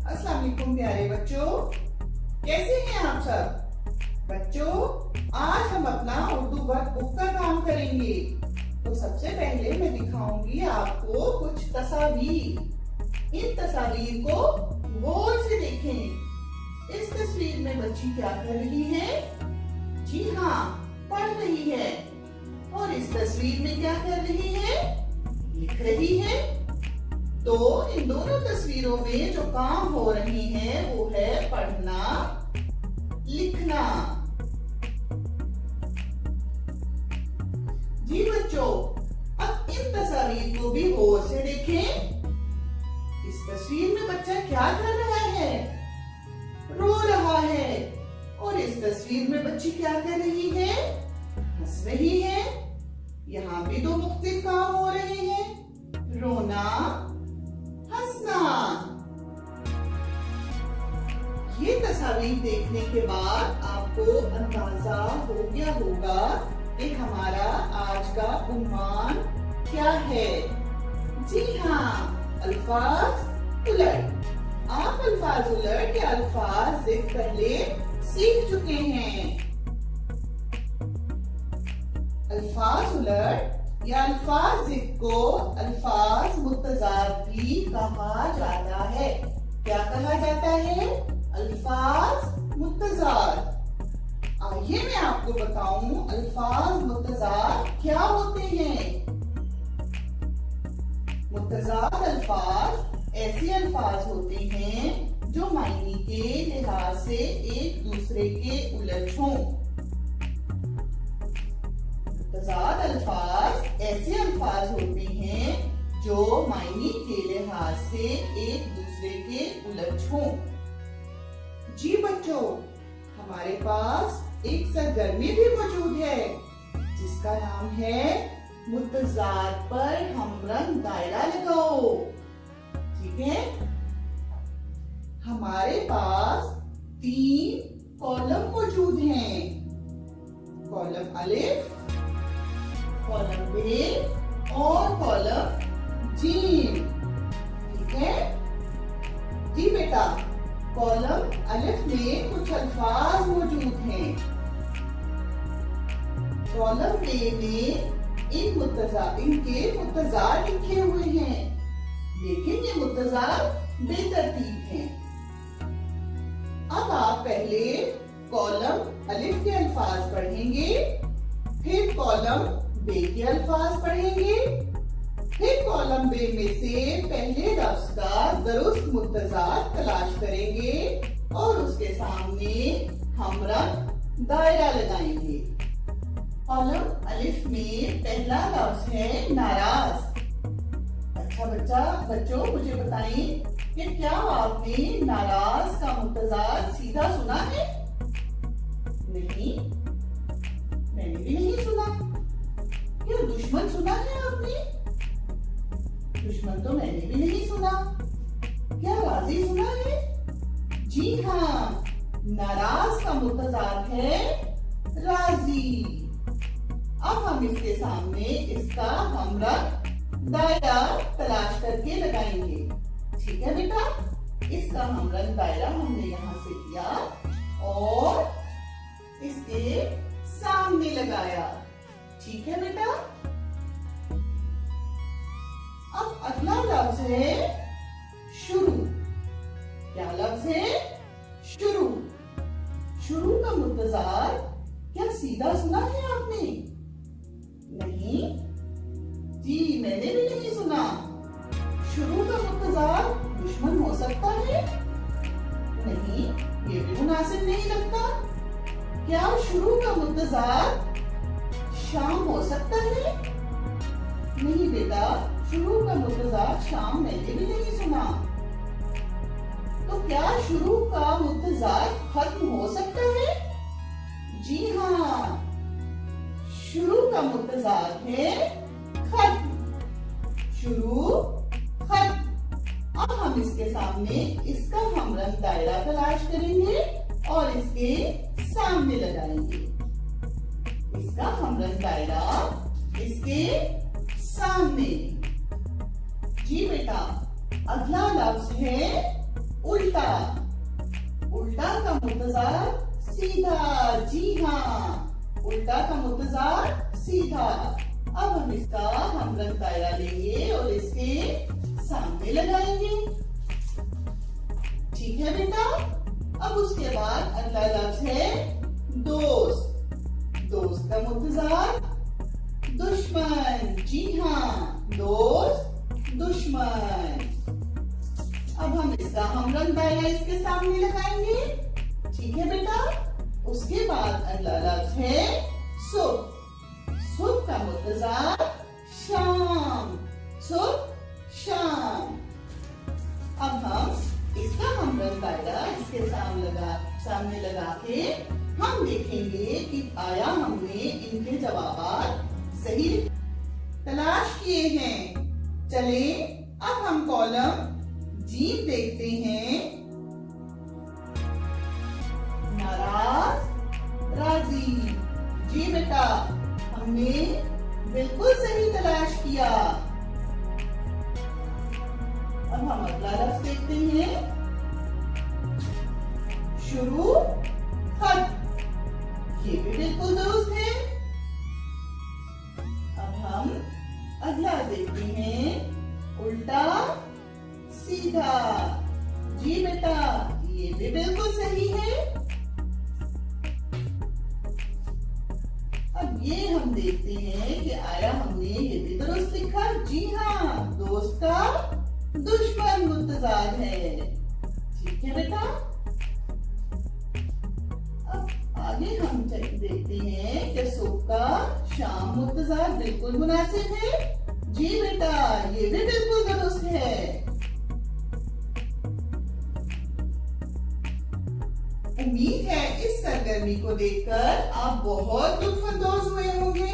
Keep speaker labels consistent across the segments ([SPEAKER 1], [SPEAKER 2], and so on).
[SPEAKER 1] अस्सलाम वालेकुम प्यारे बच्चों, कैसे हैं आप सब। बच्चों, आज हम अपना उर्दू वर्कबुक का काम करेंगे। तो सबसे पहले मैं दिखाऊंगी आपको कुछ तस्वीर। इन तस्वीर को गौर से देखें। इस तस्वीर में बच्ची क्या कर रही है? जी हाँ, पढ़ रही है। और इस तस्वीर में क्या कर रही है? लिख रही है। तो इन दोनों तस्वीरों में जो काम हो रही है वो है पढ़ना, लिखना। जी बच्चों, अब इन तस्वीर को भी गौर से देखें। इस तस्वीर में बच्चा क्या कर रहा है? रो रहा है। और इस तस्वीर में बच्ची क्या कर रही है? हंस रही है। यहाँ भी दो मुख्तलिफ काम हो रहे हैं, रोना, हंसना। ये तस्वीर देखने के बाद आपको अंदाजा हो गया होगा कि हमारा आज का उन्वान क्या है। जी हाँ, अल्फाज उलट। आप अल्फाज उलट के अल्फाज से पहले सीख चुके हैं। अल्फाज उलट या अल्फाज को अल्फाज मुतजाद भी कहा जाता है। क्या कहा जाता है? अल्फाज मुतजाद। आइए मैं आपको बताऊं अल्फाज मुतजाद क्या होते हैं। मुतजाद अल्फाज ऐसे अल्फाज होते हैं जो मायने के लिहाज से एक दूसरे के उलट हों। मुतजाद अल्फाज ऐसे अल्फाज होते हैं जो मायने के लिहाज से एक दूसरे के उलट हों। जी बच्चों, हमारे पास एक सरगर्मी भी मौजूद है जिसका नाम है मुतजाद पर हमरंग दायरा लगाओ। ठीक है, हमारे पास 3 कॉलम मौजूद हैं। कॉलम अलिफ, कॉलम बे और कॉलम जीम। ठीक है जी बेटा, कॉलम अलिफ में कुछ अल्फाज मौजूद हैं। कॉलम बे में इनके मुतजाद लिखे हुए हैं, लेकिन ये मुतजाद बेतरतीब हैं। अब आप पहले कॉलम अलिफ के अल्फाज पढ़ेंगे, फिर कॉलम बे के अल्फाज पढ़ेंगे, फिर कॉलम बे में से पहले लफ्ज का दुरुस्त मुतजाद तलाश करेंगे और उसके सामने हमरंग दायरा लगाएंगे। कॉलम अलिफ में पहला लफ्ज है नाराज। अच्छा बच्चों मुझे बताएं कि क्या आपने नाराज का मुतजाद सीधा सुना है? नहीं, मैंने भी नहीं सुना। क्या दुश्मन सुना है आपने? दुश्मन तो मैंने भी नहीं सुना। क्या राजी सुना है? जी हाँ, नाराज का मुतजाद है राजी। अब हम इसके सामने इसका हमरंग दायरा तलाश करके लगाएंगे। ठीक है बेटा, इसका हमरंग दायरा हमने यहाँ से किया और इसके सामने लगाया। ठीक है बेटा, अब अगला लफ्ज है शुरू। क्या लफ्ज है? शुरू। शुरू का मुतजाद क्या सीधा सुना है आपने? नहीं जी, मैंने भी नहीं सुना। शुरू का मुतजाद दुश्मन हो सकता है? नहीं, ये भी मुनासिब नहीं लगता। क्या शुरू का मुतजाद शाम हो सकता है? नहीं बेटा, शुरू का मुतजाद शाम मैंने भी नहीं सुना। तो क्या शुरू का मुतजाद खत्म हो सकता है? जी हाँ, शुरू का मुतजाद है खत्म। शुरू, खत्म। अब हम इसके सामने इसका हमरंग दायरा तलाश करेंगे और इसके सामने लगाएंगे। इसका हमरंग दायरा इसके सामने। जी बेटा, अगला लफ्ज है उल्टा। उल्टा का मुतजार सीधा। जी हाँ, उल्टा का मुतजार सीधा। अब हम इसका हमरंग दायरा लेंगे और इसके सामने लगाएंगे। ठीक है बेटा। अब उसके बाद अगला लफ्ज है दोस्त। दोस्त का मुतजार दुश्मन। जी हाँ, दोस्त दुश्मन। अब हम इसका हमरंग दायरा इसके सामने लगाएंगे। ठीक है बेटा। उसके बाद अगला लफ्ज है सुबह। सुबह का मुतजार शाम। सुबह शाम। अब हम इसका हमरंग दायरा इसके सामने लगा के हम देखेंगे कि आया हमने इनके जवाब सही तलाश किए हैं। चले अब हम कॉलम जीम देखते हैं। नाराज, राजी। जी बेटा, हमने बिल्कुल सही तलाश किया। अब हम अगला लफ्ज देखते हैं। शुरू, खत। ये भी बिल्कुल दुरुस्त है। अब हम अगला देखते हैं। उल्टा, सीधा। जी बेटा, ये भी बिल्कुल सही है। अब ये हम देखते हैं कि आया हमने ये भी दुरुस्त लिखा। जी हाँ, दोस्त का दुश्मन मुतजाद है। ठीक है बेटा। अब आगे हम देखते हैं कि सुबह का शाम मुतजाद बिल्कुल मुनासिब है। जी बेटा, ये भी बिल्कुल दुरुस्त है। उम्मीद है इस सरगर्मी को देखकर आप बहुत लुत्फअंदोज हुए होंगे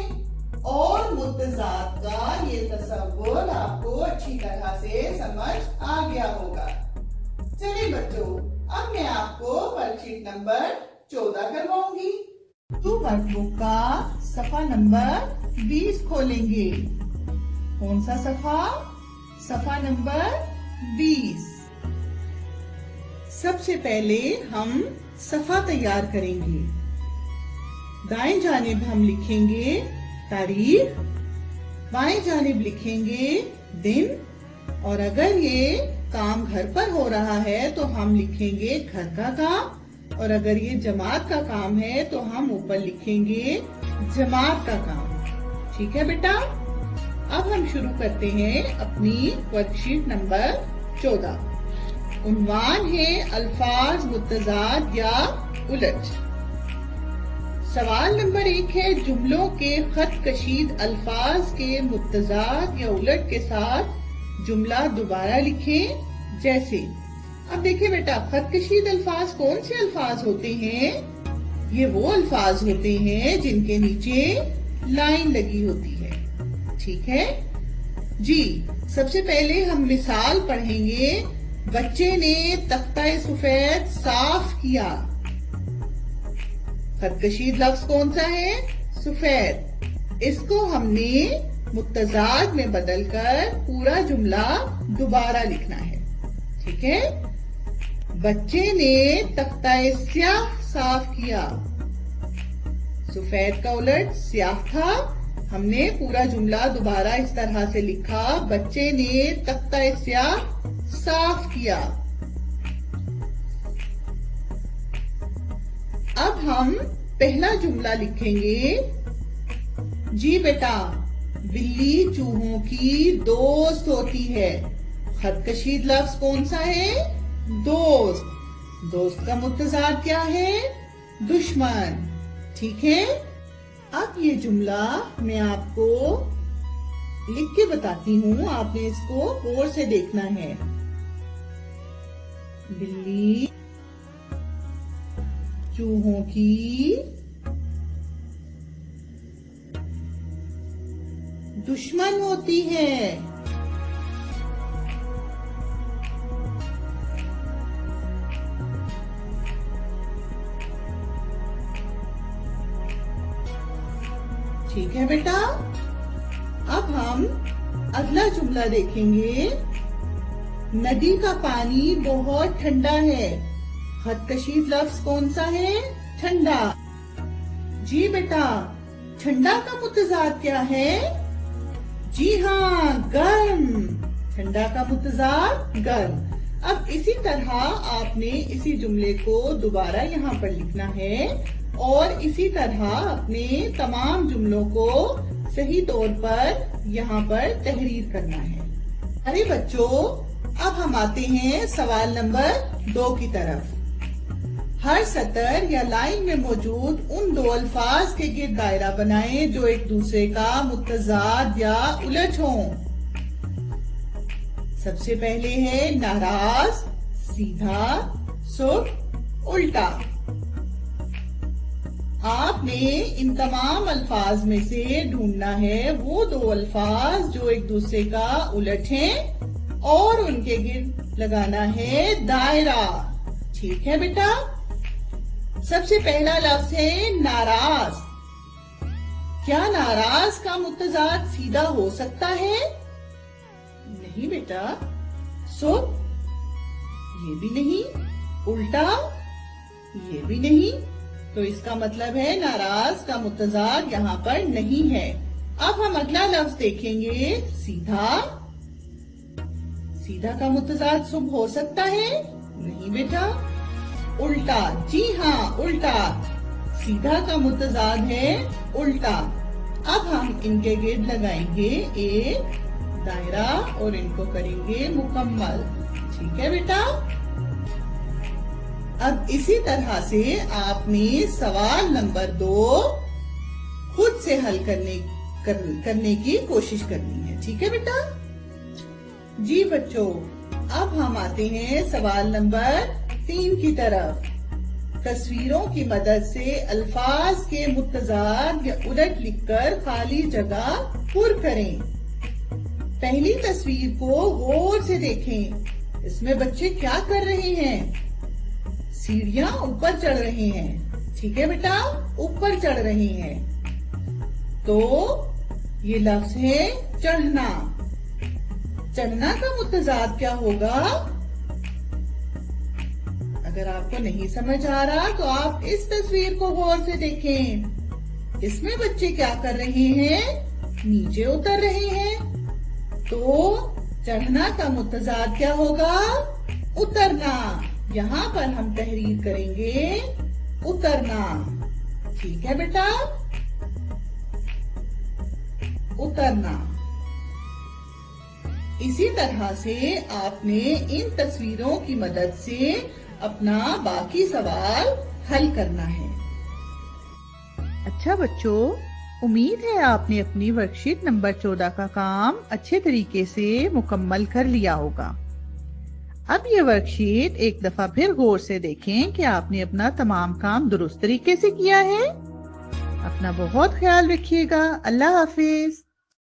[SPEAKER 1] और मुतजाद का ये तसव्वुर आपको अच्छी तरह से समझ आ गया होगा। चलिए बच्चों, अब मैं आपको वर्कशीट नंबर 14 करवाऊंगी। तो वर्कबुक का सफा नंबर 20 खोलेंगे। कौन सा सफा? सफा नंबर 20। सबसे पहले हम सफा तैयार करेंगे। दाएं जानिब हम लिखेंगे तारीख, बाएं जानिब लिखेंगे दिन, और अगर ये काम घर पर हो रहा है तो हम लिखेंगे घर का काम, और अगर ये जमात का काम है तो हम ऊपर लिखेंगे जमात का काम। ठीक है बेटा। अब हम शुरू करते हैं अपनी वर्कशीट नंबर 14। उन्वान है अल्फाज मुतजाद या उलट। सवाल नंबर 1 है जुमलों के खत कशीद अल्फाज के मुतजाद या उलट के साथ जुमला दोबारा लिखें। जैसे अब देखिए बेटा, खत कशीद अल्फाज कौन से अल्फाज होते हैं? ये वो अल्फाज होते हैं जिनके नीचे लाइन लगी होती है। ठीक है जी। सबसे पहले हम मिसाल पढ़ेंगे। बच्चे ने तख्ता सफेद साफ किया। खतकशीद लफ्ज कौन सा है? सफेद। इसको हमने मुत्तजाद में बदलकर पूरा जुमला दोबारा लिखना है। ठीक है। बच्चे ने तख्ता स्याह साफ किया। सफेद का उलट स्याह था। हमने पूरा जुमला दोबारा इस तरह से लिखा, बच्चे ने तख्ता स्याह साफ किया। अब हम पहला जुमला लिखेंगे। जी बेटा, बिल्ली चूहों की दोस्त होती है। खतकशीद लफ्ज कौन सा है? दोस्त। दोस्त का मुत्तज़ाद क्या है? दुश्मन। ठीक है। अब ये जुमला मैं आपको लिख के बताती हूँ, आपने इसको गौर से देखना है। बिल्ली चूहों की दुश्मन होती है। ठीक है बेटा। अब हम अगला जुमला देखेंगे। नदी का पानी बहुत ठंडा है। खतकशीद लफ्ज कौन सा है? ठंडा। जी बेटा, ठंडा का मुतजाद क्या है? जी हाँ, गर्म। ठंडा का मुतजाद गर्म। अब इसी तरह आपने इसी जुमले को दोबारा यहाँ पर लिखना है और इसी तरह अपने तमाम जुमलों को सही तौर पर यहाँ पर तहरीर करना है। अरे बच्चों, अब हम आते हैं सवाल नंबर 2 की तरफ। हर सतर या लाइन में मौजूद उन दो अल्फाज के गिर्द दायरा बनाएं जो एक दूसरे का मुतजाद या उलट हों। सबसे पहले है नाराज, सीधा, सुख, उल्टा। आपने इन तमाम अल्फाज में से ढूंढना है वो दो अल्फाज जो एक दूसरे का उलट हैं और उनके गिर्द लगाना है दायरा। ठीक है बेटा? सबसे पहला लफ्ज है नाराज। क्या नाराज का मुतजाद सीधा हो सकता है? नहीं बेटा। सुख? ये भी नहीं। उल्टा? ये भी नहीं। तो इसका मतलब है नाराज का मुतजाद यहाँ पर नहीं है। अब हम अगला लफ्ज देखेंगे, सीधा। सीधा का मुतजाद शुभ हो सकता है? नहीं बेटा। उल्टा? जी हाँ, उल्टा। सीधा का मुतजाद है उल्टा। अब हम इनके गिर्द लगाएंगे एक दायरा और इनको करेंगे मुकम्मल। ठीक है बेटा? अब इसी तरह से आपने सवाल नंबर 2 खुद से हल करने की कोशिश करनी है। ठीक है बेटा? जी बच्चों, अब हम आते हैं सवाल नंबर 3 की तरफ। तस्वीरों की मदद से अल्फाज के मुतजाद या उलट लिखकर खाली जगह पुर करें। पहली तस्वीर को गौर से देखें। इसमें बच्चे क्या कर रहे हैं? सीढ़ियां ऊपर चढ़ रहे हैं। ठीक है बेटा? ऊपर चढ़ रहे हैं। तो ये लफ्ज है चढ़ना। चढ़ना का मुतजाद क्या होगा? अगर आपको नहीं समझ आ रहा तो आप इस तस्वीर को गौर से देखें। इसमें बच्चे क्या कर रहे हैं? नीचे उतर रहे हैं। तो चढ़ना का मुतजाद क्या होगा? उतरना। यहाँ पर हम तहरीर करेंगे उतरना। ठीक है बेटा? उतरना। इसी तरह से आपने इन तस्वीरों की मदद से अपना बाकी सवाल हल करना है।
[SPEAKER 2] अच्छा बच्चों, उम्मीद है आपने अपनी वर्कशीट नंबर 14 का काम अच्छे तरीके से मुकम्मल कर लिया होगा। अब ये वर्कशीट एक दफा फिर गौर से देखें कि आपने अपना तमाम काम दुरुस्त तरीके से किया है। अपना बहुत ख्याल रखिएगा। अल्लाह हाफिज।